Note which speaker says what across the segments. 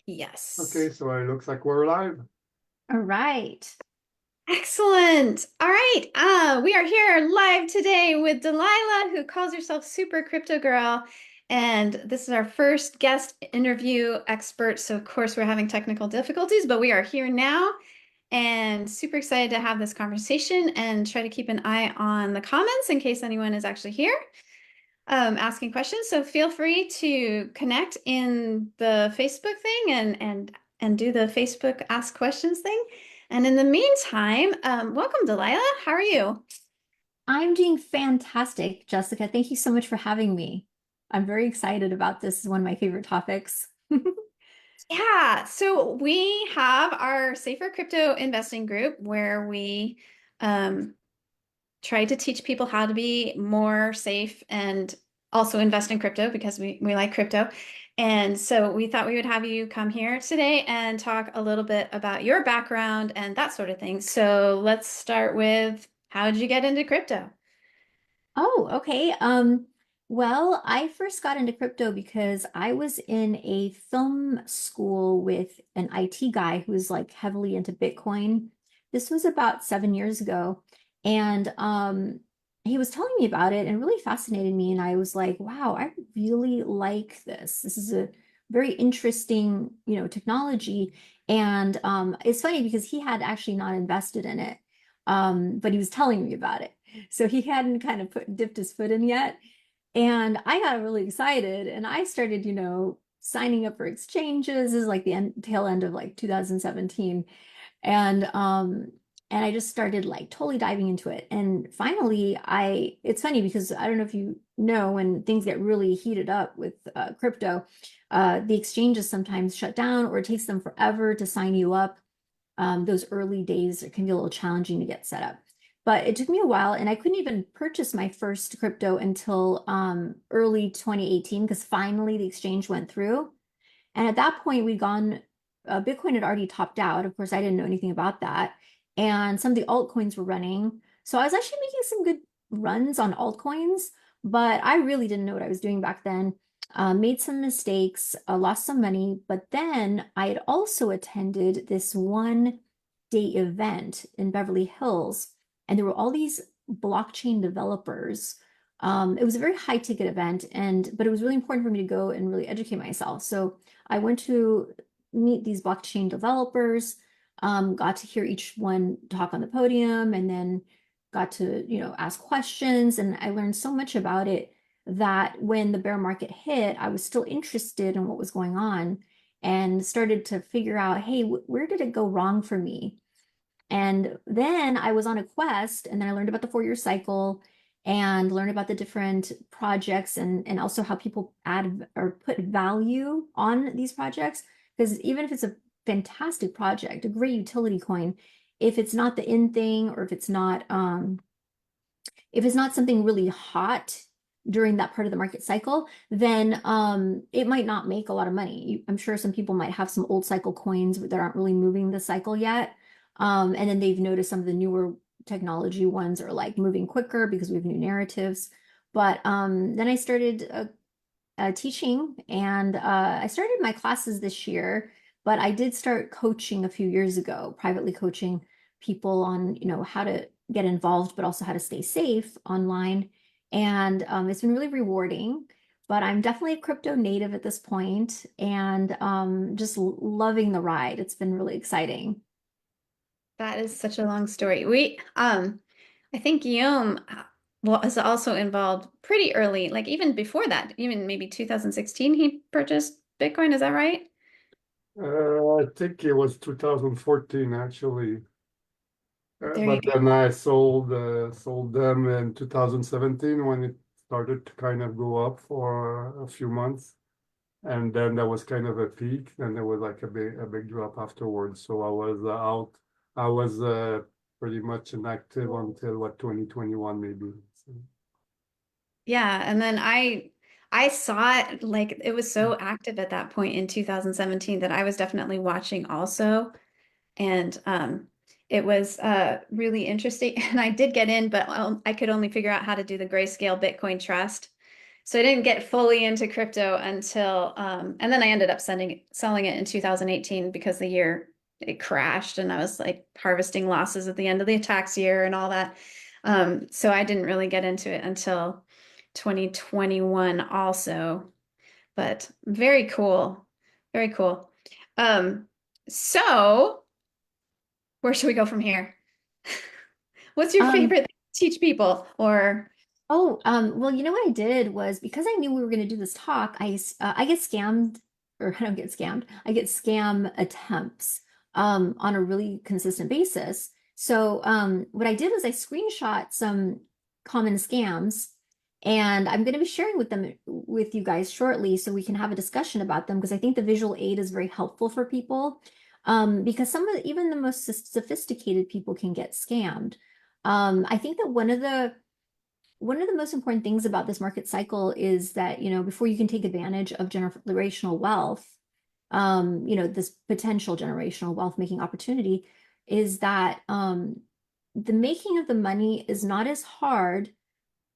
Speaker 1: Okay,
Speaker 2: Yes.
Speaker 1: so it looks like we're live.
Speaker 3: All right.
Speaker 2: Excellent. All right. We are here live today with Delilah, who calls herself Super Crypto Girl. And this is our first guest interview expert. So, of course, we're having technical difficulties, but we are here now and super excited to have this conversation and try to keep an eye on the comments in case anyone is actually here asking questions. So feel free to connect in the Facebook thing and do the Facebook ask questions thing. And in the meantime, welcome, Delilah. How are you?
Speaker 3: I'm doing fantastic, Jessica. Thank you so much for having me. I'm very excited about this. This is one of my favorite topics.
Speaker 2: Yeah, so we have our Safer Crypto Investing group where we um, try to teach people how to be more safe and also invest in crypto because we like crypto. And so we thought we would have you come here today and talk a little bit about your background and that sort of thing. So let's start with how did you get into crypto?
Speaker 3: Oh, okay. Well, I first got into crypto because I was in a film school with an IT guy who was like heavily into Bitcoin. This was about 7 years ago. And he was telling me about it and really fascinated me. And I was like, wow, I really like this. This is a very interesting, technology. And it's funny because he had actually not invested in it. But he was telling me about it. So he hadn't kind of dipped his foot in yet. And I got really excited and I started, signing up for exchanges. This is like the tail end of like 2017. And I just started like totally diving into it. And finally, it's funny because I don't know if you know when things get really heated up with crypto, the exchanges sometimes shut down or it takes them forever to sign you up. Those early days it can be a little challenging to get set up. But it took me a while, and I couldn't even purchase my first crypto until early 2018 because finally the exchange went through. And at that point, Bitcoin had already topped out. Of course, I didn't know anything about that. And some of the altcoins were running. So I was actually making some good runs on altcoins, but I really didn't know what I was doing back then. Made some mistakes, lost some money, but then I had also attended this 1 day event in Beverly Hills, and there were all these blockchain developers. It was a very high ticket event, but it was really important for me to go and really educate myself. So I went to meet these blockchain developers, got to hear each one talk on the podium, and then got to, ask questions. And I learned so much about it that when the bear market hit, I was still interested in what was going on and started to figure out, hey, where did it go wrong for me? And then I was on a quest, and then I learned about the 4 year cycle and learned about the different projects and also how people add or put value on these projects. Because even if it's a fantastic project, a great utility coin, if it's not the in thing or if it's not something really hot during that part of the market cycle, then it might not make a lot of money. I'm sure some people might have some old cycle coins that aren't really moving the cycle yet. And then they've noticed some of the newer technology ones are like moving quicker because we have new narratives. But then I started teaching and I started my classes this year, but I did start coaching a few years ago, privately coaching people on, how to get involved, but also how to stay safe online. And it's been really rewarding, but I'm definitely a crypto native at this point and just loving the ride. It's been really exciting.
Speaker 2: That is such a long story. I think Guillaume was also involved pretty early, like even before that, even maybe 2016, he purchased Bitcoin. Is that right?
Speaker 1: I think it was 2014 actually.
Speaker 2: There you
Speaker 1: But
Speaker 2: go.
Speaker 1: then I sold them in 2017 when it started to kind of go up for a few months. And then there was kind of a peak, then there was like a big drop afterwards. So I was out. I was pretty much inactive until what 2021 maybe. So,
Speaker 2: Yeah, and then I saw it like it was so active at that point in 2017 that I was definitely watching also. And it was really interesting. And I did get in, but I could only figure out how to do the grayscale Bitcoin trust. So I didn't get fully into crypto until, and then I ended up selling it in 2018 because the year it crashed and I was like harvesting losses at the end of the tax year and all that. So I didn't really get into it until 2021 also, but very cool. Very cool. Um, so where should we go from here? What's your
Speaker 3: Um,
Speaker 2: favorite thing to teach people? Or
Speaker 3: well, you know what I did was because I knew we were going to do this talk, I get scammed, or I don't get scammed. I get scam attempts on a really consistent basis. So what I did was I screenshot some common scams, and I'm going to be sharing with you guys shortly, so we can have a discussion about them because I think the visual aid is very helpful for people. Because even the most sophisticated people can get scammed. I think that one of the most important things about this market cycle is that, before you can take advantage of generational wealth, this potential generational wealth making opportunity is that the making of the money is not as hard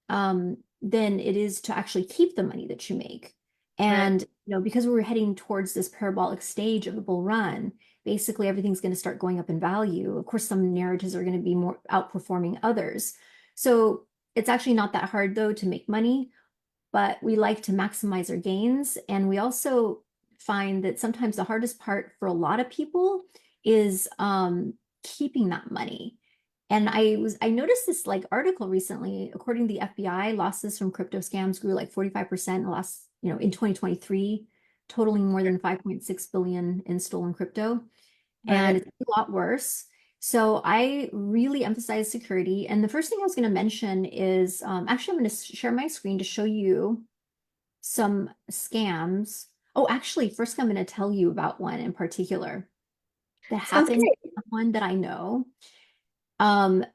Speaker 3: than it is to actually keep the money that you make.
Speaker 2: right.
Speaker 3: And, because we're heading towards this parabolic stage of the bull run, basically everything's going to start going up in value. Of course, some narratives are going to be more outperforming others. So it's actually not that hard, though, to make money, but we like to maximize our gains. And we also find that sometimes the hardest part for a lot of people is keeping that money. And I noticed this like article recently, according to the FBI, losses from crypto scams grew like 45% in 2023, totaling more than 5.6 billion in stolen crypto. And
Speaker 2: Right.
Speaker 3: it's a lot worse. So I really emphasize security. And the first thing I was going to mention is actually, I'm going to share my screen to show you some scams. Oh, actually, first I'm going to tell you about one in particular that
Speaker 2: Sounds
Speaker 3: happened
Speaker 2: great.
Speaker 3: to someone that I know.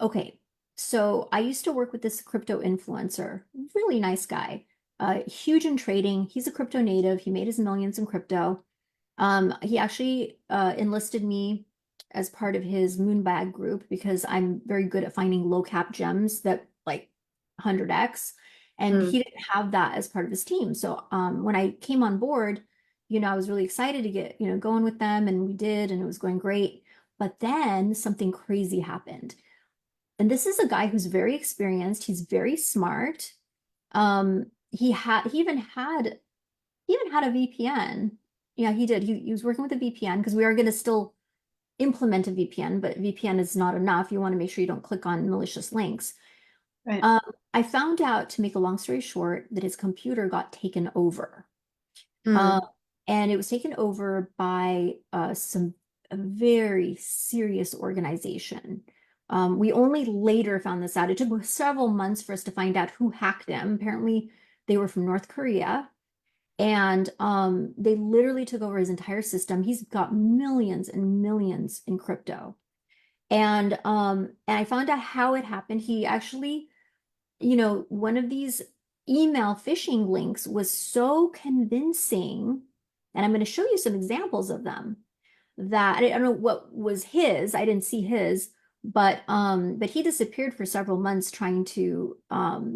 Speaker 3: Okay, so I used to work with this crypto influencer, really nice guy, huge in trading. He's a crypto native. He made his millions in crypto. He actually enlisted me as part of his Moonbag group because I'm very good at finding low cap gems that like 100x, and
Speaker 2: Mm.
Speaker 3: he didn't have that as part of his team. So when I came on board, I was really excited to get going with them, and we did, and it was going great. But then something crazy happened, and this is a guy who's very experienced. He's very smart. He even had a VPN. Yeah, he did. He was working with a VPN because we are going to still implement a VPN, but VPN is not enough. You want to make sure you don't click on malicious links.
Speaker 2: Right.
Speaker 3: Um, I found out, to make a long story short, that his computer got taken over.
Speaker 2: Mm.
Speaker 3: Um, and it was taken over by a very serious organization. We only later found this out. It took several months for us to find out who hacked him. Apparently, they were from North Korea. And they literally took over his entire system. He's got millions and millions in crypto. And I found out how it happened. He actually, one of these email phishing links was so convincing, and I'm going to show you some examples of them, that I don't know what was his. I didn't see his, but he disappeared for several months trying to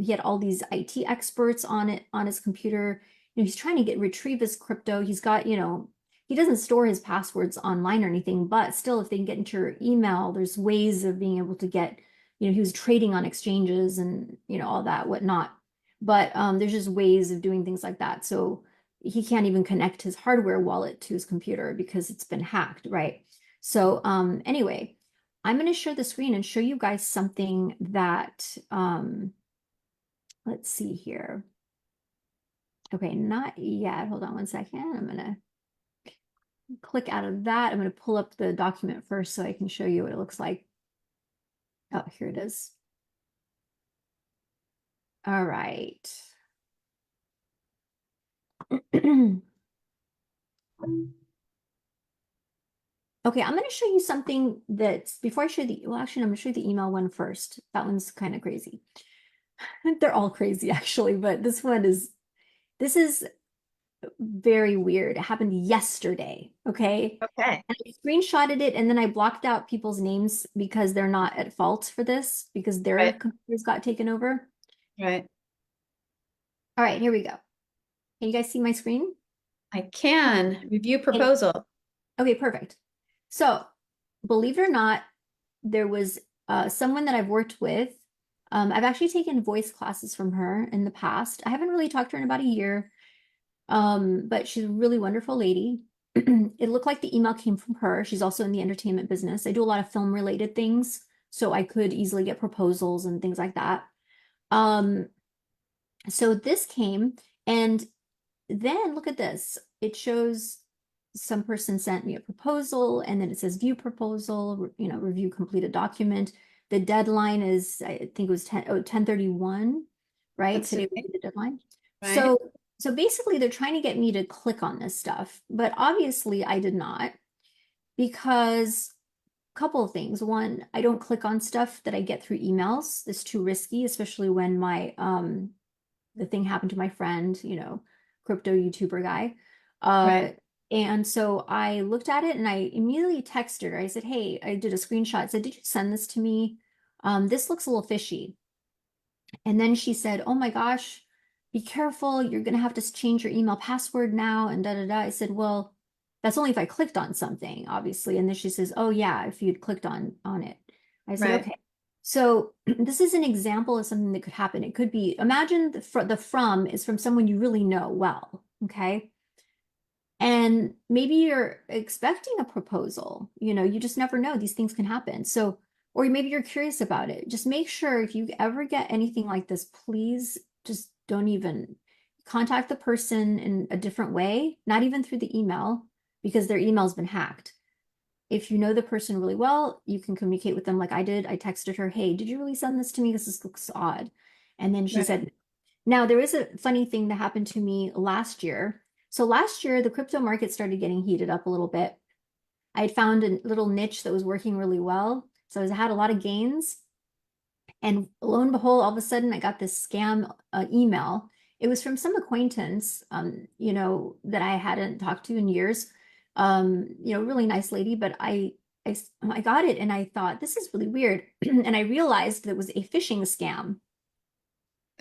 Speaker 3: he had all these IT experts on his computer. He's trying to retrieve his crypto. He's got, he doesn't store his passwords online or anything, but still, if they can get into your email, there's ways of being able to get, he was trading on exchanges and all that whatnot. But there's just ways of doing things like that. So he can't even connect his hardware wallet to his computer because it's been hacked, right? So anyway, I'm going to share the screen and show you guys something that, let's see here. Okay, not yet. Hold on one second. I'm going to click out of that. I'm going to pull up the document first so I can show you what it looks like. Oh, here it is. All right. Okay, I'm going to show you something that's before I show well, actually, I'm going to show you the email one first. That one's kind of crazy. They're all crazy actually, but this is very weird. It happened yesterday, okay?
Speaker 2: Okay.
Speaker 3: And I screenshotted it and then I blocked out people's names because they're not at fault for this because their
Speaker 2: Right.
Speaker 3: computers got taken over.
Speaker 2: Right.
Speaker 3: All right, here we go. Can you guys see my screen?
Speaker 2: I can review
Speaker 3: And
Speaker 2: proposal.
Speaker 3: okay, perfect. So, believe it or not, there was someone that I've worked with. I've actually taken voice classes from her in the past. I haven't really talked to her in about a year, but she's a really wonderful lady. It looked like the email came from her. She's also in the entertainment business. I do a lot of film related things, so I could easily get proposals and things like that. Um, so this came, and then look at this. It shows some person sent me a proposal, and then it says view proposal, review completed document. The deadline is, I think it was 10/31, right?
Speaker 2: That's
Speaker 3: Today was
Speaker 2: okay,
Speaker 3: the deadline.
Speaker 2: right?
Speaker 3: So basically they're trying to get me to click on this stuff, but obviously I did not because a couple of things. One, I don't click on stuff that I get through emails. It's too risky, especially when the thing happened to my friend, crypto YouTuber guy.
Speaker 2: Right,
Speaker 3: And so I looked at it and I immediately texted her. I said, "Hey," I did a screenshot. I said, "Did you send this to me? This looks a little fishy." And then she said, "Oh my gosh, be careful. You're gonna have to change your email password now and da da da." I said, "Well, that's only if I clicked on something, obviously." And then she says, "Oh yeah, if you'd clicked on it." I said,
Speaker 2: right,
Speaker 3: "Okay." So this is an example of something that could happen. It could be, imagine the from is from someone you really know well, okay? And maybe you're expecting a proposal, you just never know. These things can happen. So, or maybe you're curious about it. Just make sure if you ever get anything like this, please just don't even contact the person in a different way, not even through the email, because their email's been hacked. If you know the person really well, you can communicate with them like I did. I texted her, "Hey, did you really send this to me? Because this looks odd." And then she
Speaker 2: right.
Speaker 3: said, now there is a funny thing that happened to me last year. So last year, the crypto market started getting heated up a little bit. I had found a little niche that was working really well. So I had a lot of gains. And lo and behold, all of a sudden, I got this scam email. It was from some acquaintance, that I hadn't talked to in years. Really nice lady, but I got it and I thought, this is really weird. And I realized that it was a phishing scam.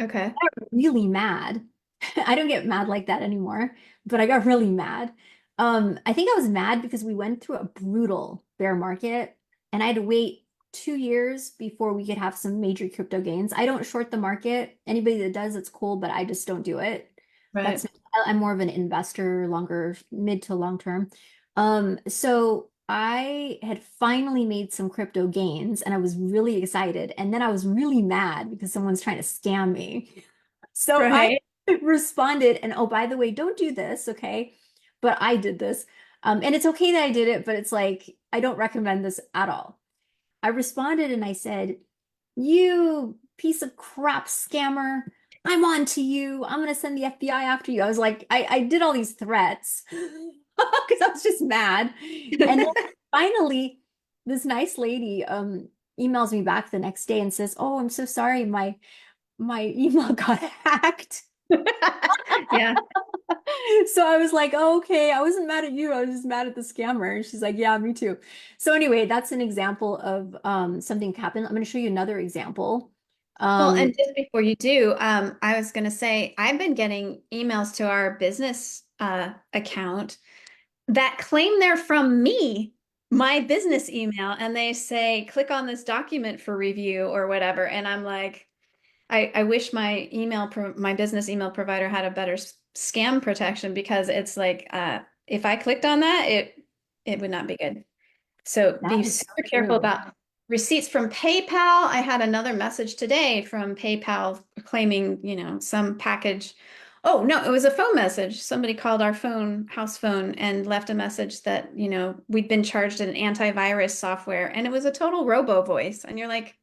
Speaker 2: Okay,
Speaker 3: Really mad. I don't get mad like that anymore, but I got really mad. I think I was mad because we went through a brutal bear market and I had to wait 2 years before we could have some major crypto gains. I don't short the market. Anybody that does, it's cool, but I just don't do it.
Speaker 2: right.
Speaker 3: That's I'm more of an investor, longer, mid to long term. So I had finally made some crypto gains and I was really excited. And then I was really mad because someone's trying to scam me. So I
Speaker 2: Right,
Speaker 3: responded, and oh, by the way, don't do this, okay? But I did this. And it's okay that I did it, but it's like, I don't recommend this at all. I responded and I said, "You piece of crap scammer, I'm on to you. I'm gonna send the FBI after you." I was like, I did all these threats because I was just mad. And then finally, this nice lady emails me back the next day and says, "Oh, I'm so sorry, my email got hacked."
Speaker 2: yeah.
Speaker 3: So I was like, "Oh, okay, I wasn't mad at you. I was just mad at the scammer." And she's like, "Yeah, me too." So anyway, that's an example of something happened. I'm going to show you another example.
Speaker 2: Well,
Speaker 3: Um,
Speaker 2: and just before you do, I was going to say I've been getting emails to our business account that claim they're from me, my business email, and they say, click on this document for review or whatever. And I'm like, I wish my my business email provider had a better scam protection because it's like, if I clicked on that, it would not be good. So
Speaker 3: that
Speaker 2: be
Speaker 3: is
Speaker 2: super careful
Speaker 3: true.
Speaker 2: about receipts from PayPal. I had another message today from PayPal claiming, some package. Oh, no, it was a phone message. Somebody called our house phone, and left a message that, we'd been charged an antivirus software, and it was a total robo voice. And you're like,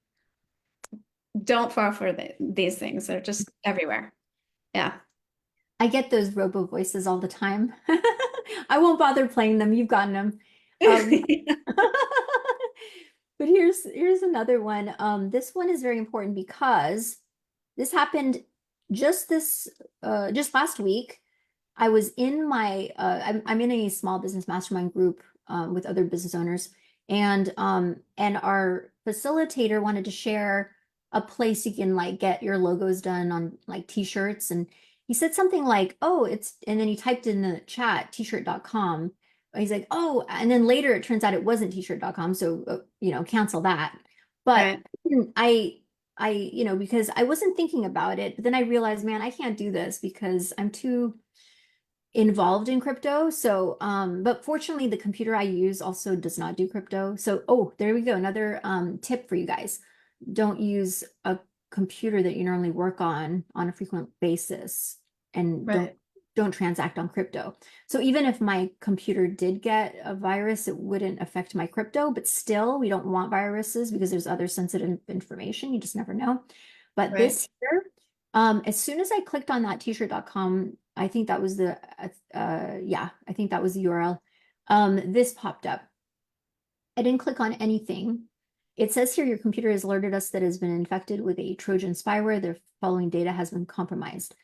Speaker 2: don't fall for these things. They're just everywhere. Yeah.
Speaker 3: I get those robo voices all the time. I won't bother playing them. You've gotten them. Um, but here's another one. This one is very important because this happened just last week. I was in I'm in a small business mastermind group with other business owners, and our facilitator wanted to share a place you can like get your logos done on like t-shirts, He said something like, oh, and then he typed in the chat, t-shirt.com. He's like, oh, and then later it turns out it wasn't t-shirt.com. So, cancel that. But
Speaker 2: Right.
Speaker 3: I, because I wasn't thinking about it, but then I realized, man, I can't do this because I'm too involved in crypto. So, but fortunately, the computer I use also does not do crypto. So, oh, there we go. Another tip for you guys. Don't use a computer that you normally work on a frequent basis, and
Speaker 2: Right.
Speaker 3: don't transact on crypto. So even if my computer did get a virus, it wouldn't affect my crypto, but still, we don't want viruses because there's other sensitive information. You just never know. But
Speaker 2: Right.
Speaker 3: this here, as soon as I clicked on that t-shirt.com, I think that was yeah, I think that was the URL. This popped up. I didn't click on anything. It says here your computer has alerted us that it has been infected with a Trojan spyware. The following data has been compromised.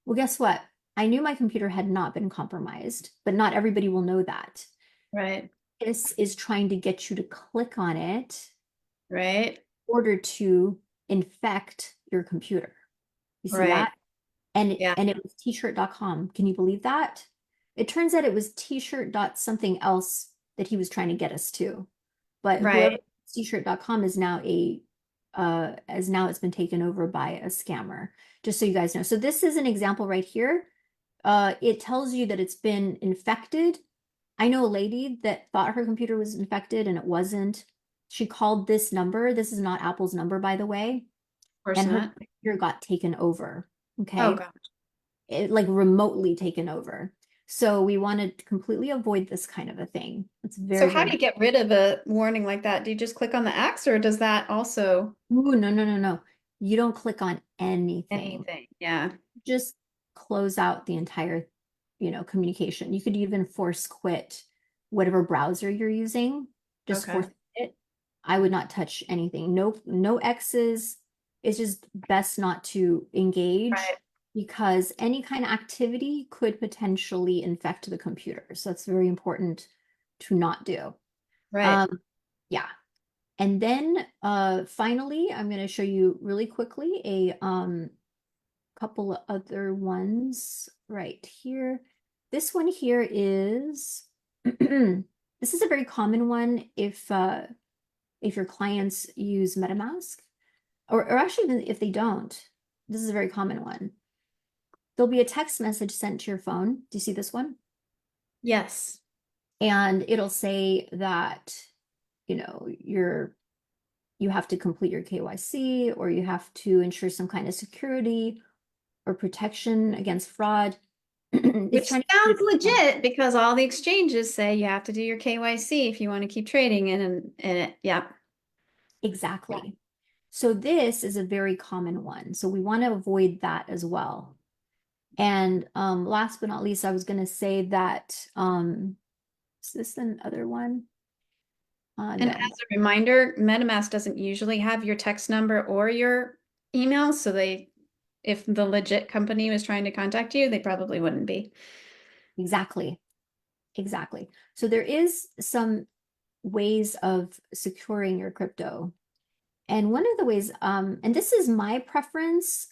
Speaker 3: Well, guess what? I knew my computer had not been compromised, but not everybody will know that.
Speaker 2: Right.
Speaker 3: This is trying to get you to click on it
Speaker 2: Right.
Speaker 3: in order to infect your computer. You see
Speaker 2: Right.
Speaker 3: that? And
Speaker 2: Yeah.
Speaker 3: it was t-shirt.com. Can you believe that? It turns out it was t-shirt dot something else that he was trying to get us to. But whoever
Speaker 2: Right.
Speaker 3: t-shirt.com is now as now it's been taken over by a scammer, just so you guys know. So this is an example right here. It tells you that it's been infected. I know a lady that thought her computer was infected and it wasn't. She called this number. This is not Apple's number, by the way,
Speaker 2: Of course
Speaker 3: and her
Speaker 2: not.
Speaker 3: computer got taken over.
Speaker 2: Oh
Speaker 3: Okay.
Speaker 2: God.
Speaker 3: It, like remotely taken over. So we want to completely avoid this kind of a thing. It's
Speaker 2: So
Speaker 3: very,
Speaker 2: how
Speaker 3: very.
Speaker 2: do you get rid of a warning like that? Do you just click on the X or does that also
Speaker 3: Ooh, no, no, no, no. You don't click on anything.
Speaker 2: anything? Yeah.
Speaker 3: Just close out the entire, communication. You could even force quit whatever browser you're using. Just
Speaker 2: Okay.
Speaker 3: force it. I would not touch anything. No, no X's. It's just best not to engage
Speaker 2: Right.
Speaker 3: because any kind of activity could potentially infect the computer. So that's very important to not do.
Speaker 2: Right.
Speaker 3: Um, yeah. And then finally, I'm going to show you really quickly a couple of other ones right here. This one here is this is a very common one if your clients use MetaMask, or actually even if they don't. This is a very common one. There'll be a text message sent to your phone. Do you see this one?
Speaker 2: Yes.
Speaker 3: And it'll say that, you have to complete your KYC, or you have to ensure some kind of security or protection against fraud. It's
Speaker 2: Which
Speaker 3: trying to
Speaker 2: sounds
Speaker 3: get you to-
Speaker 2: legit because all the exchanges say you have to do your KYC if you want to keep trading in it. Yeah.
Speaker 3: exactly. So this is a very common one. So we want to avoid that as well. And last but not least, I was going to say that is this another one?
Speaker 2: And as
Speaker 3: No,
Speaker 2: a reminder, MetaMask doesn't usually have your text number or your email, so if the legit company was trying to contact you, they probably wouldn't be.
Speaker 3: exactly. Exactly. So there is some ways of securing your crypto. And one of the ways, and this is my preference,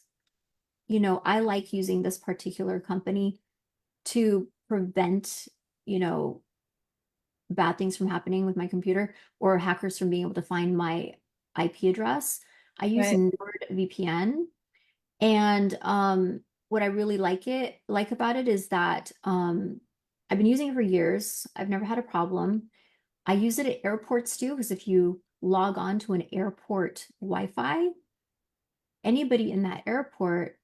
Speaker 3: I like using this particular company to prevent, you know, bad things from happening with my computer or hackers from being able to find my IP address. I use
Speaker 2: Right.
Speaker 3: NordVPN, and what I really like about it is that I've been using it for years. I've never had a problem. I use it at airports too, because if you log on to an airport Wi-Fi, anybody in that airport,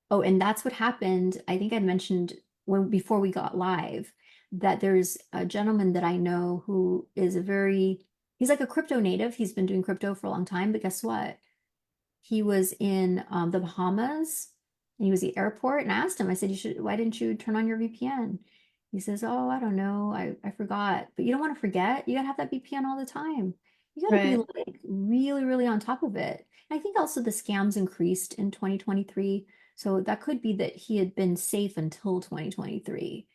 Speaker 3: oh, and that's what happened. I think I mentioned before we got live that there's a gentleman that I know who is he's like a crypto native. He's been doing crypto for a long time, but guess what? He was in the Bahamas and he was at the airport, and I asked him, I said, why didn't you turn on your VPN? He says, oh, I don't know. I forgot. But you don't want to forget. You gotta have that VPN all the time. You gotta be
Speaker 2: Right.
Speaker 3: like really, really on top of it. And I think also the scams increased in 2023. So that could be that he had been safe until 2023.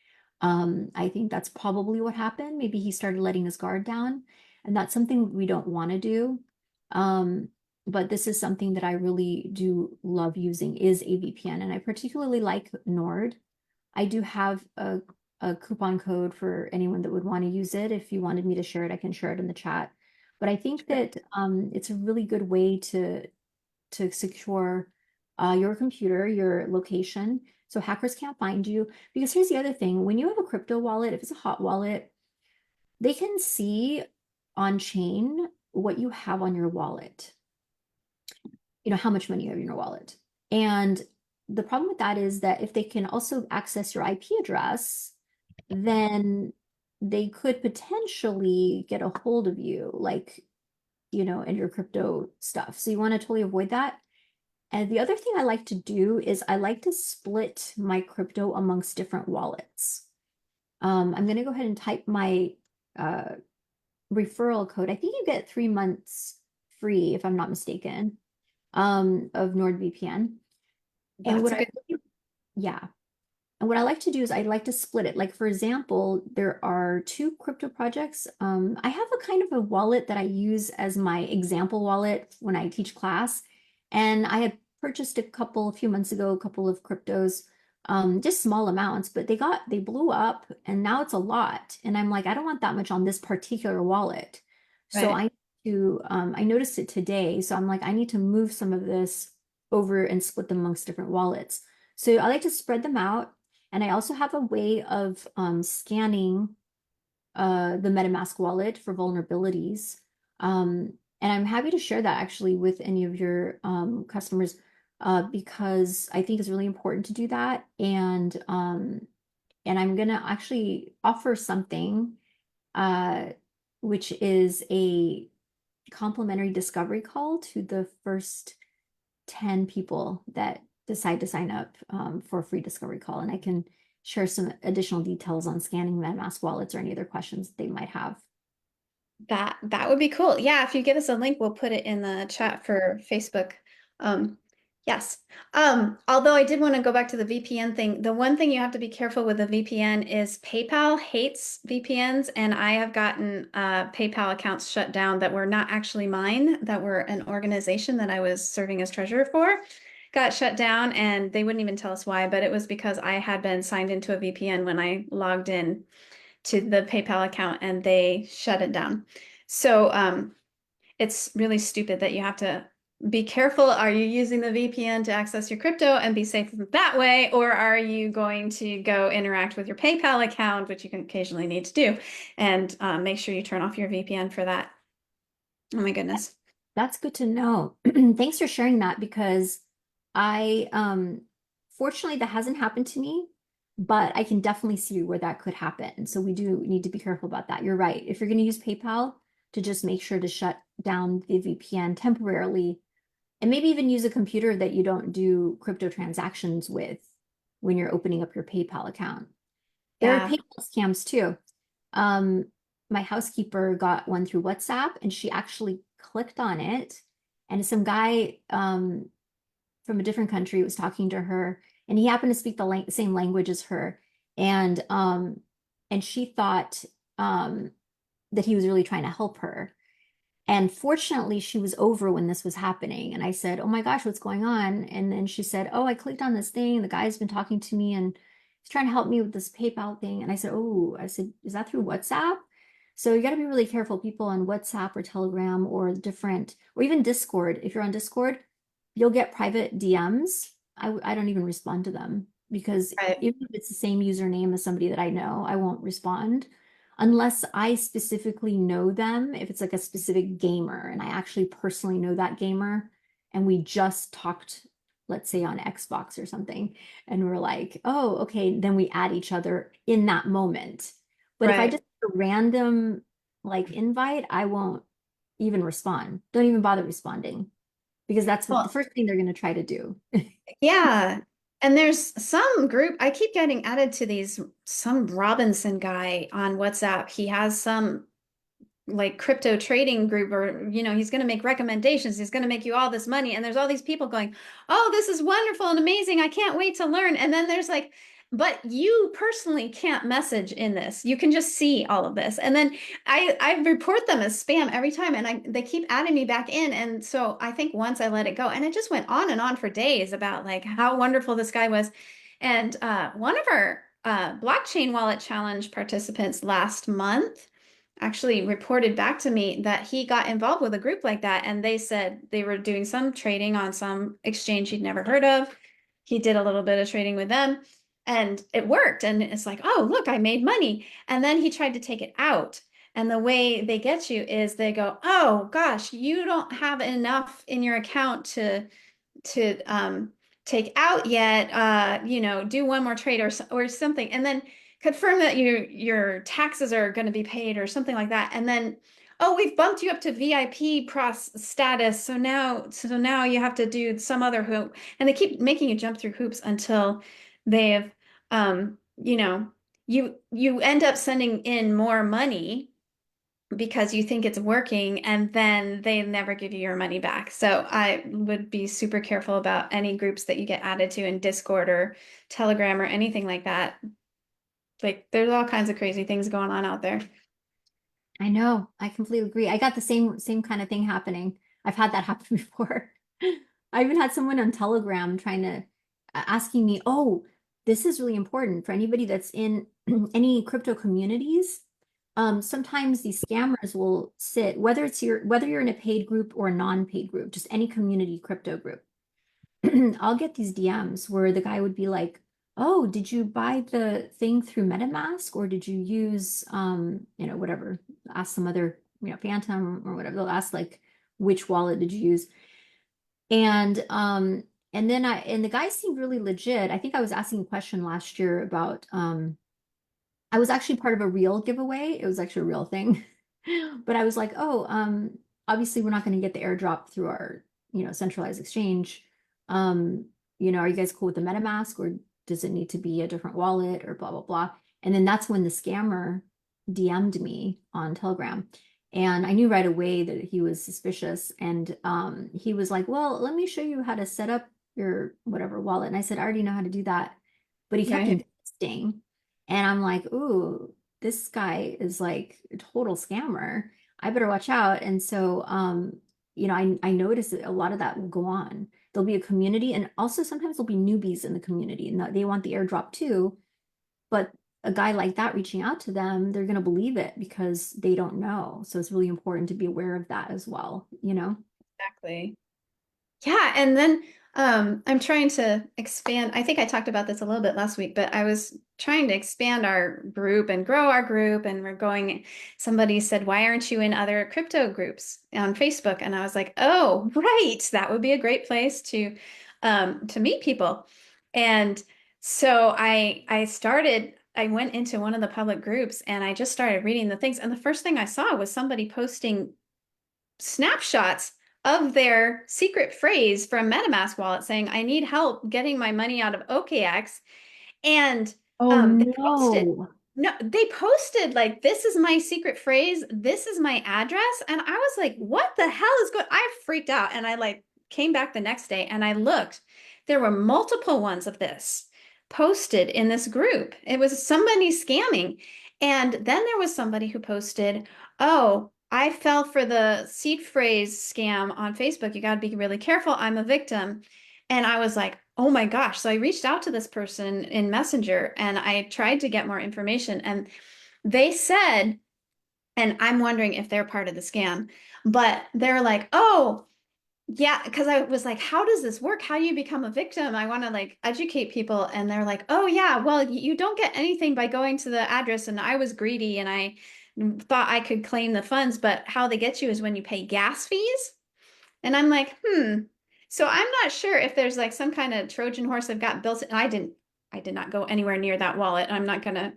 Speaker 3: I think that's probably what happened. Maybe he started letting his guard down, and that's something we don't want to do. Um, but this is something that I really do love using is a VPN, and I particularly like Nord. I do have a coupon code for anyone that would want to use it. If you wanted me to share it, I can share it in the chat. But I think that it's a really good way to secure your computer, your location, so hackers can't find you. Because here's the other thing, when you have a crypto wallet, if it's a hot wallet, they can see on chain what you have on your wallet, how much money you have in your wallet. And the problem with that is that if they can also access your IP address, then they could potentially get a hold of you, like, and your crypto stuff. So you want to totally avoid that. And the other thing I like to do is I like to split my crypto amongst different wallets. I'm going to go ahead and type my uh, referral code. I think you get 3 months free, if I'm not mistaken, of NordVPN. And
Speaker 2: That's good.
Speaker 3: yeah. And what I like to do is I like to split it. Like, for example, there are two crypto projects. I have a kind of a wallet that I use as my example wallet when I teach class. And I had purchased a few months ago, a couple of cryptos, just small amounts, but they blew up and now it's a lot. And I'm like, I don't want that much on this particular wallet. So
Speaker 2: Right.
Speaker 3: I noticed it today. So I'm like, I need to move some of this over and split them amongst different wallets. So I like to spread them out. And I also have a way of scanning the MetaMask wallet for vulnerabilities. And I'm happy to share that actually with any of your customers because I think it's really important to do that. And I'm gonna actually offer something uh, which is a complimentary discovery call to the first 10 people that decide to sign up for a free discovery call. And I can share some additional details on scanning MetaMask wallets or any other questions they might have.
Speaker 2: That would be cool. Yeah, if you give us a link, we'll put it in the chat for Facebook. Um, yes. Although I did want to go back to the VPN thing. The one thing you have to be careful with a VPN is PayPal hates VPNs, and I have gotten PayPal accounts shut down that were not actually mine, that were an organization that I was serving as treasurer for. Got shut down, and they wouldn't even tell us why, but it was because I had been signed into a VPN when I logged in to the PayPal account and they shut it down. So it's really stupid that you have to be careful. Are you using the VPN to access your crypto and be safe that way? Or are you going to go interact with your PayPal account, which you can occasionally need to do, and make sure you turn off your VPN for that? Oh my goodness.
Speaker 3: That's good to know. Thanks for sharing that because I fortunately that hasn't happened to me, but I can definitely see where that could happen. So we do need to be careful about that. You're right. If you're going to use PayPal, to just make sure to shut down the VPN temporarily and maybe even use a computer that you don't do crypto transactions with when you're opening up your PayPal account. There are
Speaker 2: Yeah.
Speaker 3: PayPal scams too. Um, my housekeeper got one through WhatsApp and she actually clicked on it and some guy from a different country was talking to her and he happened to speak the same language as her and she thought that he was really trying to help her. And fortunately, she was over when this was happening. And I said, "Oh my gosh, what's going on?" And then she said, "Oh, I clicked on this thing. The guy's been talking to me and he's trying to help me with this PayPal thing." And I said, "Oh," I said, "Is that through WhatsApp?" So you got to be really careful. People on WhatsApp or Telegram or or even Discord. If you're on Discord, you'll get private DMs. I don't even respond to them because
Speaker 2: Right.
Speaker 3: even if it's the same username as somebody that I know, I won't respond unless I specifically know them, if it's like a specific gamer and I actually personally know that gamer and we just talked, let's say on Xbox or something, and we're like, oh, okay, then we add each other in that moment. But if I
Speaker 2: Right.
Speaker 3: just a random like invite, I won't even respond. Don't even bother responding because that's what the
Speaker 2: Well,
Speaker 3: first thing they're going to try to do.
Speaker 2: yeah. And there's some group, I keep getting added to these, some Robinson guy on WhatsApp. He has some like crypto trading group or he's going to make recommendations, he's going to make you all this money, and there's all these people going, oh, this is wonderful and amazing, I can't wait to learn. And then there's like but you personally can't message in this. You can just see all of this. And then I report them as spam every time, and they keep adding me back in. And so I think once I let it go, and it just went on and on for days about like how wonderful this guy was. And one of our blockchain wallet challenge participants last month actually reported back to me that he got involved with a group like that, and they said they were doing some trading on some exchange he'd never heard of. He did a little bit of trading with them, and it worked. And it's like, oh, look, I made money. And then he tried to take it out. And the way they get you is they go, oh gosh, you don't have enough in your account to take out yet. Do one more trade or something, and then confirm that your taxes are going to be paid or something like that. And then, oh, we've bumped you up to VIP pros status, so now you have to do some other hoop. And they keep making you jump through hoops until they've um, you know, you end up sending in more money because you think it's working, and then they never give you your money back. So I would be super careful about any groups that you get added to in Discord or Telegram or anything like that. Like there's all kinds of crazy things going on out there.
Speaker 3: I know. I completely agree. I got the same kind of thing happening. I've had that happen before. I even had someone on Telegram trying to asking me, "Oh, this is really important for anybody that's in any crypto communities." Sometimes these scammers will sit, whether you're in a paid group or a non-paid group, just any community crypto group. I'll get these DMs where the guy would be like, "Oh, did you buy the thing through MetaMask or did you use whatever, ask some other, Phantom or whatever. They'll ask like which wallet did you use?" And then the guy seemed really legit. I think I was asking a question last year about I was actually part of a real giveaway. It was actually a real thing. But I was like, "Oh, obviously we're not going to get the airdrop through our, centralized exchange. Are you guys cool with the MetaMask or does it need to be a different wallet or blah, blah, blah?" And then that's when the scammer DM'd me on Telegram. And I knew right away that he was suspicious. And he was like, "Well, let me show you how to set up your whatever wallet." And I said, "I already know how to do that." But he kept
Speaker 2: Right.
Speaker 3: insisting. And I'm like, "Ooh, this guy is like a total scammer. I better watch out." And so, I noticed that a lot of that will go on. There'll be a community, and also sometimes there'll be newbies in the community, and they want the airdrop too. But a guy like that reaching out to them, they're going to believe it because they don't know. So it's really important to be aware of that as well, you know?
Speaker 2: Exactly. Yeah, and then I'm trying to expand. I think I talked about this a little bit last week, but I was trying to expand our group and grow our group. And we're going, somebody said, "Why aren't you in other crypto groups on Facebook?" And I was like, "Oh, right. That would be a great place to meet people." And so I went into one of the public groups and I just started reading the things. And the first thing I saw was somebody posting snapshots of their secret phrase from MetaMask wallet saying, "I need help getting my money out of OKX." And
Speaker 3: Oh
Speaker 2: they posted,
Speaker 3: no.
Speaker 2: no, they posted like, "This is my secret phrase. This is my address." And I was like, what the hell is going? I freaked out. And I like came back the next day and I looked. There were multiple ones of this posted in this group. It was somebody scamming. And then there was somebody who posted, "Oh, I fell for the seed phrase scam on Facebook. You got to be really careful. I'm a victim." And I was like, oh my gosh. So I reached out to this person in Messenger and I tried to get more information. And they said, and I'm wondering if they're part of the scam, but they're like, "Oh, yeah," because I was like, "How does this work? How do you become a victim? I want to like educate people." And they're like, "Oh, yeah, well, you don't get anything by going to the address." And I was greedy and I thought I could claim the funds, but how they get you is when you pay gas fees. And I'm like, hmm. So I'm not sure if there's like some kind of Trojan horse I've got built. And I did not go anywhere near that wallet. I'm not gonna,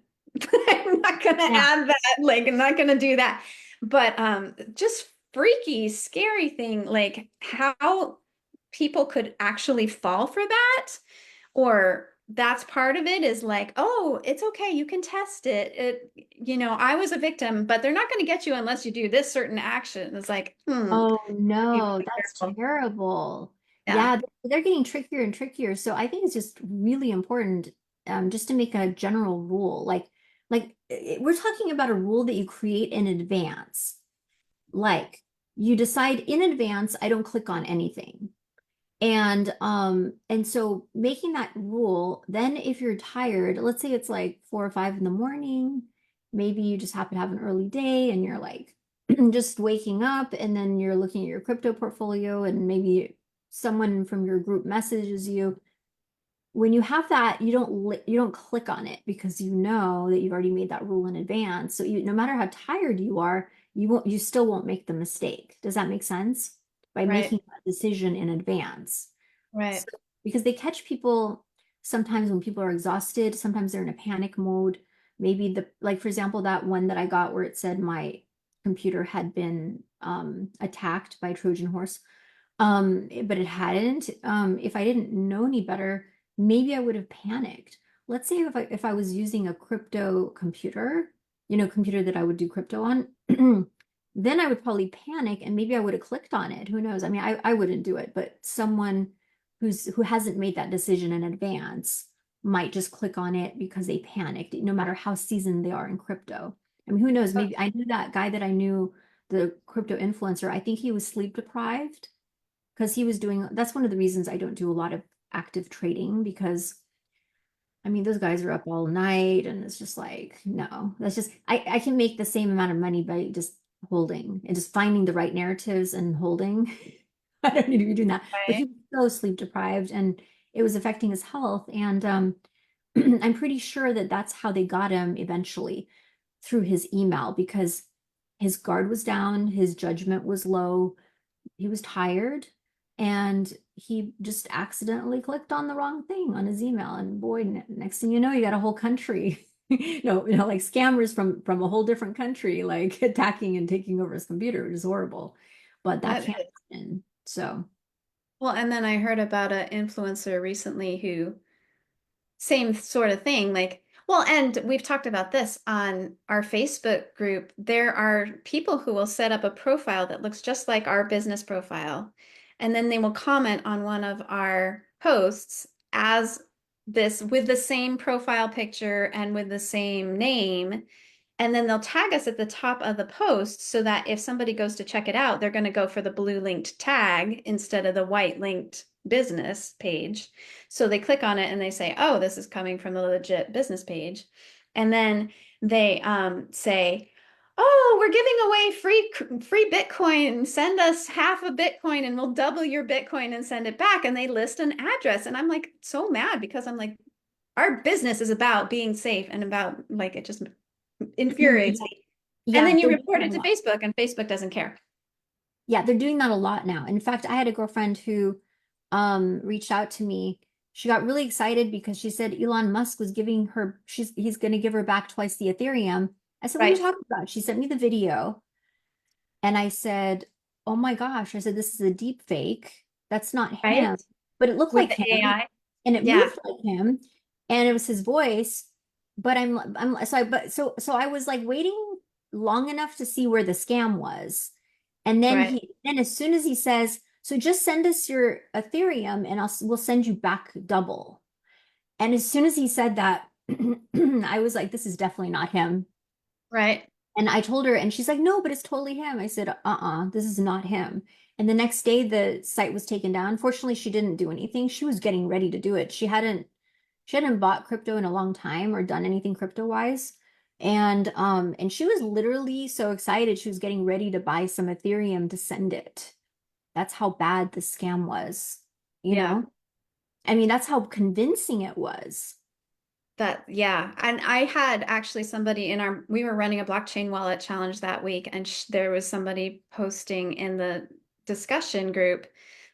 Speaker 2: I'm not gonna
Speaker 3: Yeah.
Speaker 2: add that. Like, I'm not gonna do that. But just freaky, scary thing, like how people could actually fall for that, or that's part of it is like, "Oh, it's okay, you can test it. I was a victim, but they're not going to get you unless you do this certain action." It's like,
Speaker 3: Oh
Speaker 2: be
Speaker 3: no,
Speaker 2: really
Speaker 3: that's
Speaker 2: careful.
Speaker 3: terrible.
Speaker 2: Yeah.
Speaker 3: Yeah, they're getting trickier and trickier. So I think it's just really important. just to make a general rule, we're talking about a rule that you create in advance. Like you decide in advance, I don't click on anything. And so making that rule, then if you're tired, let's say it's like 4 or 5 in the morning, maybe you just happen to have an early day and you're like just waking up and then you're looking at your crypto portfolio and maybe someone from your group messages you. When you have that, you don't click on it because you know that you've already made that rule in advance. So no matter how tired you are, you still won't make the mistake. Does that make sense? By
Speaker 2: Right.
Speaker 3: making that decision in advance. So,
Speaker 2: Right.
Speaker 3: because they catch people sometimes when people are exhausted, sometimes they're in a panic mode. Maybe like for example, that one that I got where it said my computer had been attacked by a Trojan horse. But it hadn't. If I didn't know any better, maybe I would have panicked. Let's say if I was using a crypto computer, computer that I would do crypto on, then I would probably panic and maybe I would have clicked on it. Who knows? I mean, I wouldn't do it, but someone who hasn't made that decision in advance might just click on it because they panicked, no matter how seasoned they are in crypto. I mean, who knows? Maybe I knew that guy that I knew, the crypto influencer, I think he was sleep deprived because he was doing, that's one of the reasons I don't do a lot of active trading because I mean those guys are up all night and it's just like no, that's just I can make the same amount of money by just holding and just finding the right narratives and holding. I don't need to be doing that. But he
Speaker 2: Right.
Speaker 3: was so sleep deprived and it was affecting his health. And I'm pretty sure that that's how they got him eventually through his email because his guard was down, his judgment was low, he was tired, and he just accidentally clicked on the wrong thing on his email. And boy, next thing you know, you got a whole country, like scammers from a whole different country, like attacking and taking over his computer, which is horrible. But that
Speaker 2: That
Speaker 3: can't
Speaker 2: is.
Speaker 3: happen. So.
Speaker 2: Well, and then I heard about an influencer recently who same sort of thing. Like, well, and we've talked about this on our Facebook group. There are people who will set up a profile that looks just like our business profile, and then they will comment on one of our posts as this with the same profile picture and with the same name. And then they'll tag us at the top of the post so that if somebody goes to check it out, they're going to go for the blue linked tag instead of the white linked business page. So they click on it and they say, oh, this is coming from the legit business page. And then they say, oh, we're giving away free Bitcoin. Send us half a Bitcoin and we'll double your Bitcoin and send it back. And they list an address. And I'm like so mad because I'm like, our business is about being safe and about like it just infuriates me. And
Speaker 3: Yeah,
Speaker 2: then you
Speaker 3: they're doing
Speaker 2: report
Speaker 3: that
Speaker 2: it
Speaker 3: a
Speaker 2: to
Speaker 3: lot.
Speaker 2: Facebook and Facebook doesn't care.
Speaker 3: Yeah, they're doing that a lot now. In fact, I had a girlfriend who reached out to me. She got really excited because she said Elon Musk was giving her he's going to give her back twice the Ethereum. I said, "What are you
Speaker 2: Right.
Speaker 3: talking about?" She sent me the video and I said, "Oh my gosh." I said, "This is a deep fake. That's not
Speaker 2: Right.
Speaker 3: him." But it looked
Speaker 2: With
Speaker 3: like
Speaker 2: the
Speaker 3: him
Speaker 2: AI.
Speaker 3: and it
Speaker 2: Yeah.
Speaker 3: moved like him and it was his voice. But so I was like waiting long enough to see where the scam was. And
Speaker 2: Right.
Speaker 3: then as soon as he says, so just send us your Ethereum and we'll send you back double. And as soon as he said that, I was like, this is definitely not him.
Speaker 2: Right.
Speaker 3: And I told her, and she's like, no, but it's totally him. I said, this is not him. And the next day, the site was taken down. Fortunately, she didn't do anything. She was getting ready to do it. She hadn't bought crypto in a long time or done anything crypto wise. And she was literally so excited. She was getting ready to buy some Ethereum to send it. That's how bad the scam was, you
Speaker 2: Yeah.
Speaker 3: know? I mean, that's how convincing it was.
Speaker 2: That, yeah. And I had actually somebody in we were running a blockchain wallet challenge that week, and there was somebody posting in the discussion group.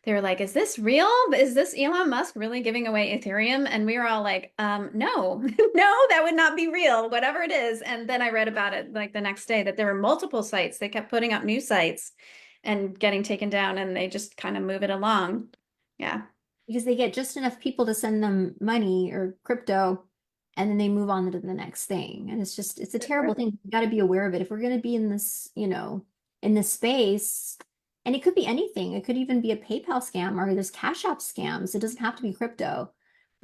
Speaker 2: They were like, is this real? Is this Elon Musk really giving away Ethereum? And we were all like, no, no, that would not be real, whatever it is. And then I read about it like the next day that there were multiple sites. They kept putting up new sites and getting taken down, and they just kind of move it along. Yeah.
Speaker 3: Because they get just enough people to send them money or crypto, and then they move on to the next thing. And it's a terrible thing. You got to be aware of it. If we're going to be in this, in this space, and it could be anything. It could even be a PayPal scam or there's Cash App scams. It doesn't have to be crypto.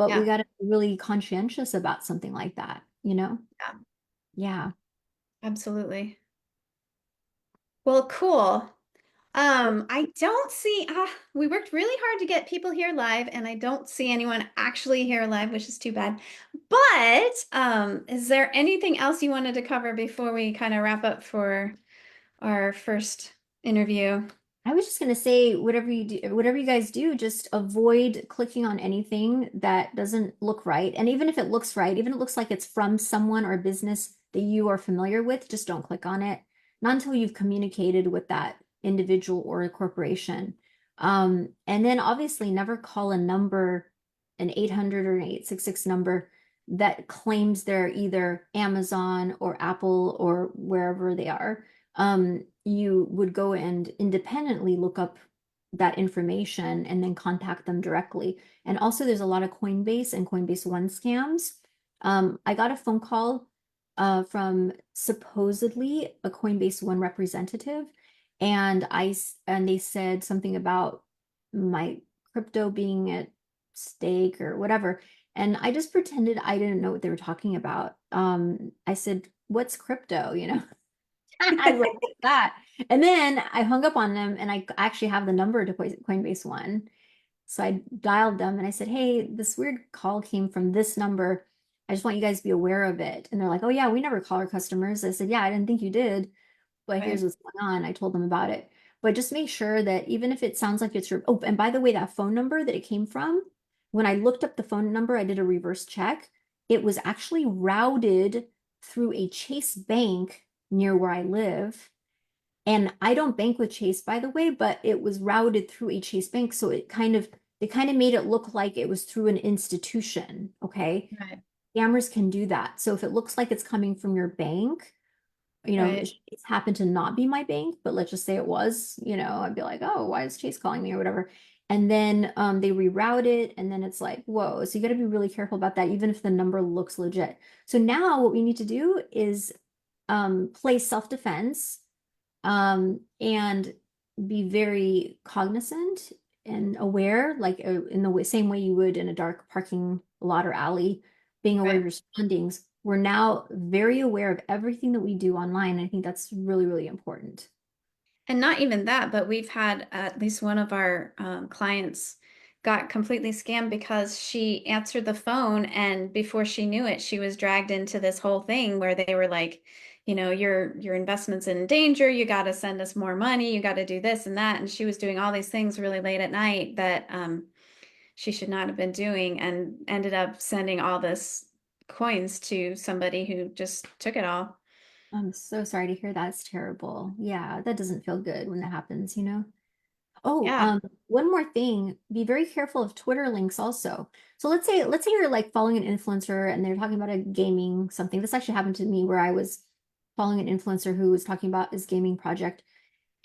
Speaker 3: but we
Speaker 2: Yeah.
Speaker 3: got to be really conscientious about something like that, you know?
Speaker 2: Yeah.
Speaker 3: Yeah.
Speaker 2: Absolutely. Well, cool. I don't see, we worked really hard to get people here live, and I don't see anyone actually here live, which is too bad. But is there anything else you wanted to cover before we kind of wrap up for our first interview?
Speaker 3: I was just gonna say, whatever you do, whatever you guys do, just avoid clicking on anything that doesn't look right. And even if it looks right, even if it looks like it's from someone or a business that you are familiar with, just don't click on it. Not until you've communicated with that individual or a corporation. And then obviously never call a number, an 800 or an 866 number that claims they're either Amazon or Apple or wherever they are. You would go and independently look up that information and then contact them directly. And also, there's a lot of Coinbase and Coinbase One scams. I got a phone call from supposedly a Coinbase One representative, and they said something about my crypto being at stake or whatever. And I just pretended I didn't know what they were talking about. I said, "What's crypto?" You know. I was like, "What's that?" And then I hung up on them and I actually have the number to Coinbase One. So I dialed them and I said, "Hey, this weird call came from this number. I just want you guys to be aware of it." And they're like, "Oh yeah, we never call our customers." I said, "Yeah, I didn't think you did, but here's
Speaker 2: Right.
Speaker 3: what's going on." I told them about it. But just make sure that even if it sounds like it's your, oh, and by the way, that phone number that it came from, when I looked up the phone number, I did a reverse check. It was actually routed through a Chase bank near where I live. And I don't bank with Chase, by the way, but it was routed through a Chase bank. So it kind of made it look like it was through an institution. Okay.
Speaker 2: Right.
Speaker 3: Scammers can do that. So if it looks like it's coming from your bank,
Speaker 2: Right.
Speaker 3: Chase happened to not be my bank, but let's just say it was, I'd be like, oh, why is Chase calling me or whatever? And then they reroute it, and then it's like, whoa. So you got to be really careful about that, even if the number looks legit. So now what we need to do is play self-defense and be very cognizant and aware, like in the same way you would in a dark parking lot or alley, being aware of
Speaker 2: Right.
Speaker 3: your surroundings. We're now very aware of everything that we do online. I think that's really, really important.
Speaker 2: And not even that, but we've had at least one of our clients got completely scammed because she answered the phone, and before she knew it, she was dragged into this whole thing where they were like, your investment's in danger. You got to send us more money. You got to do this and that. And she was doing all these things really late at night that she should not have been doing, and ended up sending all this coins to somebody who just took it all.
Speaker 3: I'm so sorry to hear that's terrible. Yeah, that doesn't feel good when that happens. Oh,
Speaker 2: Yeah.
Speaker 3: one more thing. Be very careful of Twitter links also. So let's say you're like following an influencer and they're talking about a gaming something. This actually happened to me where I was following an influencer who was talking about his gaming project.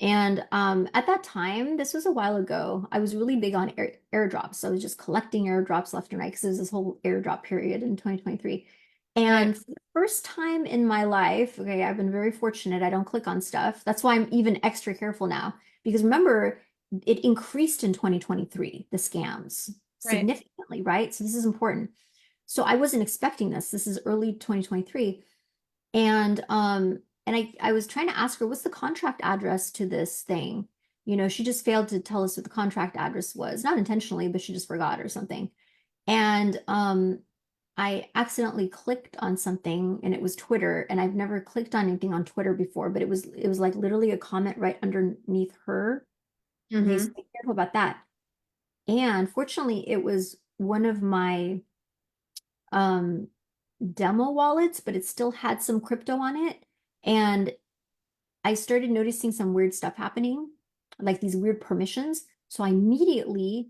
Speaker 3: And at that time, this was a while ago, I was really big on airdrops. So I was just collecting airdrops left and right because there was this whole airdrop period in 2023.
Speaker 2: Right.
Speaker 3: And for the first time in my life, okay, I've been very fortunate. I don't click on stuff. That's why I'm even extra careful now. Because remember, it increased in 2023, the scams
Speaker 2: Right.
Speaker 3: significantly, right? So this is important. So I wasn't expecting this. This is early 2023. And I was trying to ask her, what's the contract address to this thing? She just failed to tell us what the contract address was, not intentionally, but she just forgot or something. And I accidentally clicked on something and it was Twitter, and I've never clicked on anything on Twitter before, but it was like literally a comment right underneath her. Okay, so
Speaker 2: Mm-hmm.
Speaker 3: be careful about that. And fortunately, it was one of my um demo wallets, but it still had some crypto on it. And I started noticing some weird stuff happening, like these weird permissions. So I immediately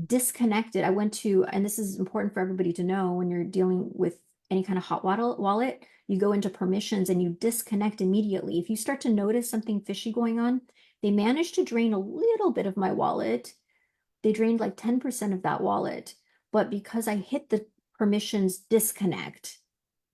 Speaker 3: disconnected. I went to, and this is important for everybody to know when you're dealing with any kind of hot wallet, you go into permissions and you disconnect immediately. If you start to notice something fishy going on, they managed to drain a little bit of my wallet. They drained like 10% of that wallet. But because I hit the permissions disconnect,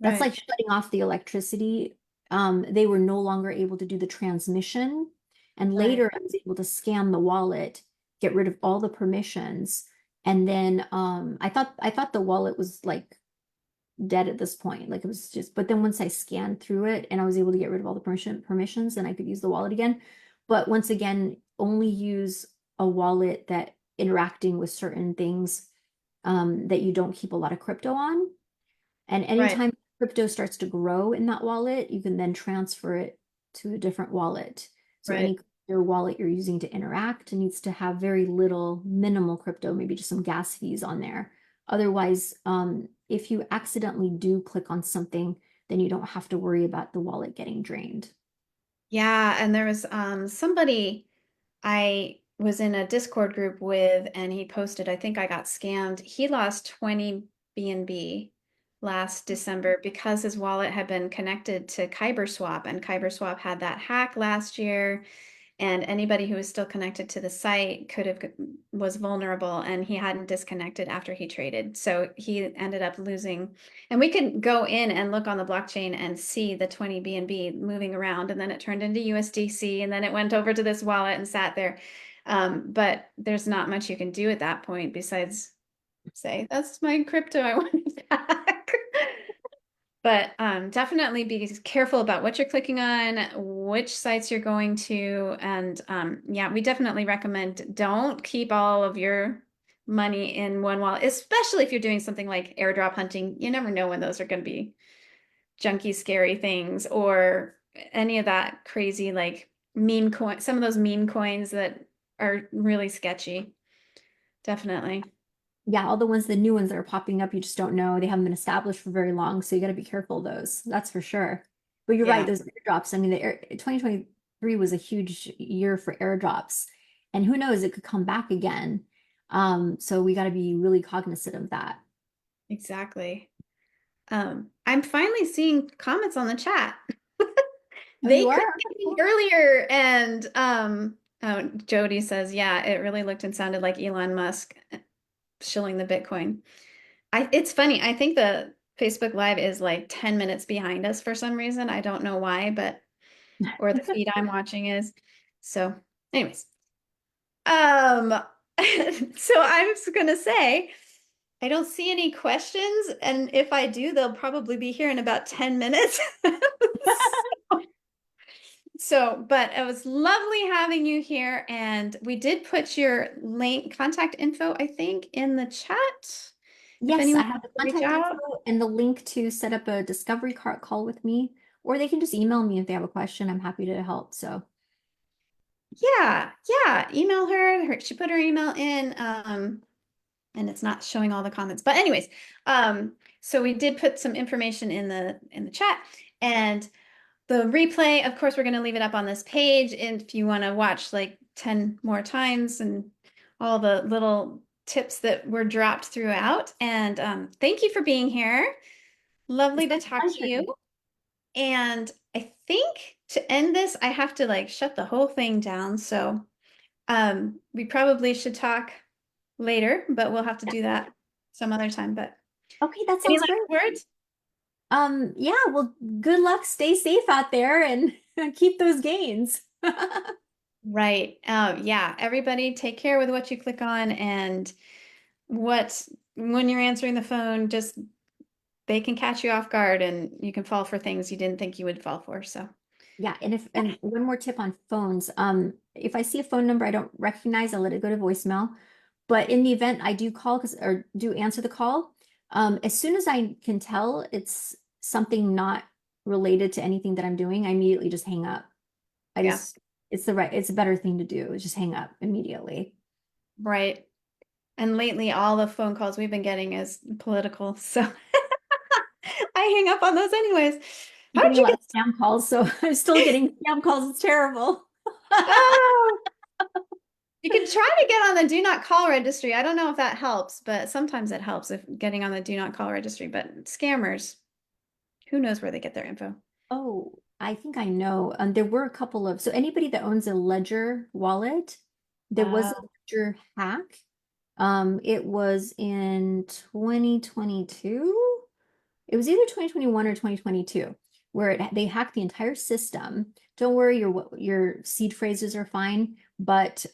Speaker 3: that's
Speaker 2: Right.
Speaker 3: like shutting off the electricity. They were no longer able to do the transmission. And
Speaker 2: Right.
Speaker 3: later I was able to scan the wallet, get rid of all the permissions, And then I thought the wallet was like dead at this point. Like it was just, but then once I scanned through it and I was able to get rid of all the permissions, and I could use the wallet again. But once again, only use a wallet that interacting with certain things that you don't keep a lot of crypto on. And
Speaker 2: Right,
Speaker 3: anytime crypto starts to grow in that wallet, you can then transfer it to a different wallet. So
Speaker 2: right.
Speaker 3: any crypto wallet you're using to interact needs to have very little minimal crypto, maybe just some gas fees on there. Otherwise, if you accidentally do click on something, then you don't have to worry about the wallet getting drained.
Speaker 2: Yeah, and there was somebody I was in a Discord group with, and he posted, I think I got scammed. He lost 20 BNB last December because his wallet had been connected to KyberSwap, and KyberSwap had that hack last year, and anybody who was still connected to the site was vulnerable, and he hadn't disconnected after he traded. So he ended up losing, and we could go in and look on the blockchain and see the 20 BNB moving around, and then it turned into USDC, and then it went over to this wallet and sat there. But there's not much you can do at that point besides say, that's my crypto, I want it back. But definitely be careful about what you're clicking on, which sites you're going to. And yeah, we definitely recommend don't keep all of your money in one wallet, especially if you're doing something like airdrop hunting. You never know when those are going to be junky, scary things, or any of that crazy like meme coin, some of those meme coins that are really sketchy. Definitely.
Speaker 3: Yeah, all the ones, the new ones that are popping up, you just don't know. They haven't been established for very long, so you got to be careful of those. That's for sure. But you're right,
Speaker 2: Yeah.
Speaker 3: those airdrops. I mean, 2023 was a huge year for airdrops, and who knows, it could come back again. So we got to be really cognizant of that.
Speaker 2: Exactly. I'm finally seeing comments on the chat.
Speaker 3: Oh, you
Speaker 2: They
Speaker 3: are?
Speaker 2: couldn't get in earlier, and oh, Jody says, yeah, it really looked and sounded like Elon Musk shilling the Bitcoin. It's funny. I think the Facebook Live is like 10 minutes behind us for some reason. I don't know why, but or the feed I'm watching is. So, anyways, um, so I'm just gonna say I don't see any questions, and if I do, they'll probably be here in about 10 minutes. So, but it was lovely having you here, and we did put your link, contact info, I think, in the chat. If
Speaker 3: Yes, I
Speaker 2: anyone
Speaker 3: have
Speaker 2: wants
Speaker 3: the
Speaker 2: to reach
Speaker 3: contact info
Speaker 2: out.
Speaker 3: and the link to set up a discovery call with me, or they can just email me if they have a question. I'm happy to help. So,
Speaker 2: Yeah, yeah, email her. She put her email in, and it's not showing all the comments. But anyways, so we did put some information in the chat, and the replay, of course, we're going to leave it up on this page. And if you want to watch like 10 more times and all the little tips that were dropped throughout. And thank you for being here.
Speaker 3: it's
Speaker 2: Lovely to
Speaker 3: my
Speaker 2: talk to
Speaker 3: pleasure.
Speaker 2: you. And I think to end this, I have to like shut the whole thing down. So we probably should talk later, but we'll have to do that some other time. But
Speaker 3: Okay, that
Speaker 2: any
Speaker 3: sounds
Speaker 2: last
Speaker 3: great.
Speaker 2: words?
Speaker 3: Yeah, well, good luck. Stay safe out there and keep those gains.
Speaker 2: Right. Yeah. Everybody take care with what you click on, and what when you're answering the phone, just they can catch you off guard and you can fall for things you didn't think you would fall for. So
Speaker 3: Yeah, and if
Speaker 2: yeah.
Speaker 3: and one more tip on phones. If I see a phone number I don't recognize, I'll let it go to voicemail. But in the event I do call or do answer the call, as soon as I can tell it's something not related to anything that I'm doing, I immediately just hang up. I
Speaker 2: Yeah.
Speaker 3: just it's a better thing to do, is just hang up immediately.
Speaker 2: Right. And lately all the phone calls we've been getting is political. So I hang up on those anyways.
Speaker 3: I'm
Speaker 2: How'd
Speaker 3: getting a
Speaker 2: you
Speaker 3: lot
Speaker 2: get
Speaker 3: of spam calls, so I'm still getting spam calls. It's terrible.
Speaker 2: oh, you can try to get on the do not call registry. I don't know if that helps, but sometimes it helps if getting on the do not call registry. But scammers, who knows where they get their info?
Speaker 3: Oh, I think I know. There were a couple of, so anybody that owns a Ledger wallet, there was a
Speaker 2: Uh,
Speaker 3: Ledger hack. It was in 2022. It was either 2021 or 2022, where they hacked the entire system. Don't worry, your seed phrases are fine, but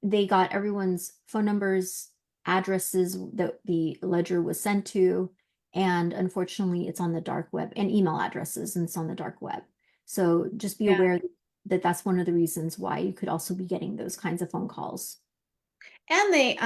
Speaker 3: they got everyone's phone numbers addresses that the ledger was sent to, and unfortunately, it's on the dark web, and email addresses, and it's on the dark web. So just be
Speaker 2: Yeah.
Speaker 3: aware that that's one of the reasons why you could also be getting those kinds of phone calls.
Speaker 2: And they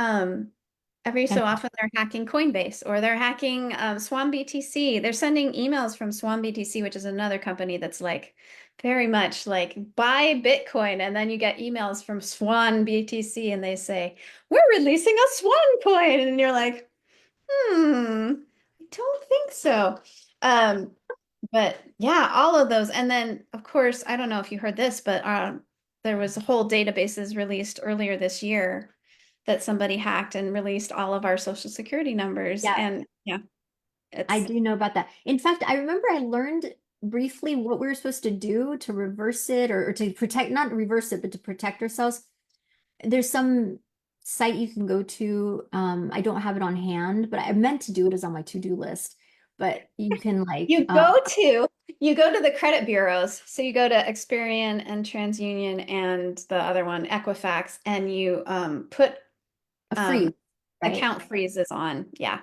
Speaker 2: every
Speaker 3: And
Speaker 2: so often they're hacking Coinbase or they're hacking Swan BTC. They're sending emails from Swan BTC, which is another company that's like very much like buy Bitcoin, and then you get emails from Swan BTC and they say, "We're releasing a Swan coin." And you're like, I don't think so. Um, but yeah, all of those. And then, of course, I don't know if you heard this, but there was a whole databases released earlier this year that somebody hacked and released all of our social security numbers.
Speaker 3: yeah,
Speaker 2: And yeah,
Speaker 3: I
Speaker 2: it's
Speaker 3: do know about that. In fact, I remember I learned briefly what we were supposed to do to reverse it, or to protect, not reverse it, but to protect ourselves. There's some site you can go to. I don't have it on hand, but I meant to do it as on my to-do list. But you can like,
Speaker 2: you go to you go to the credit bureaus. So you go to Experian and TransUnion and the other one, Equifax, and you put
Speaker 3: a
Speaker 2: um,
Speaker 3: freeze, right?
Speaker 2: account freezes on. Yeah.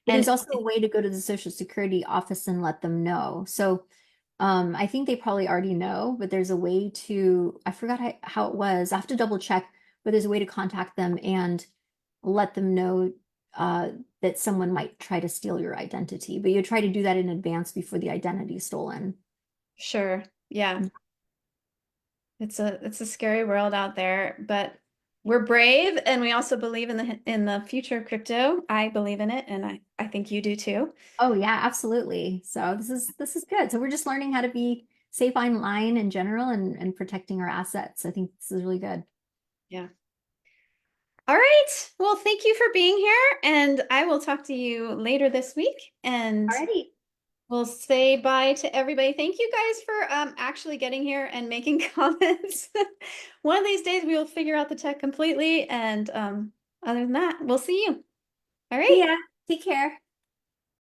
Speaker 3: But there's
Speaker 2: And
Speaker 3: also a way to go to the Social Security office and let them know. So I think they probably already know, but there's a way to, I forgot how it was. I have to double check, but there's a way to contact them and let them know that someone might try to steal your identity. But you try to do that in advance before the identity is stolen.
Speaker 2: sure, yeah. It's a scary world out there, but we're brave and we also believe in the future of crypto. I believe in it and I think you do too.
Speaker 3: Oh yeah, absolutely. So this is good. So we're just learning how to be safe online in general, and protecting our assets. I think this is really good.
Speaker 2: Yeah. All right. Well, thank you for being here and I will talk to you later this week and
Speaker 3: Alrighty.
Speaker 2: we'll say bye to everybody. Thank you guys for actually getting here and making comments. One of these days we will figure out the tech completely and other than that, we'll see you. All
Speaker 3: See
Speaker 2: right.
Speaker 3: ya. Take care.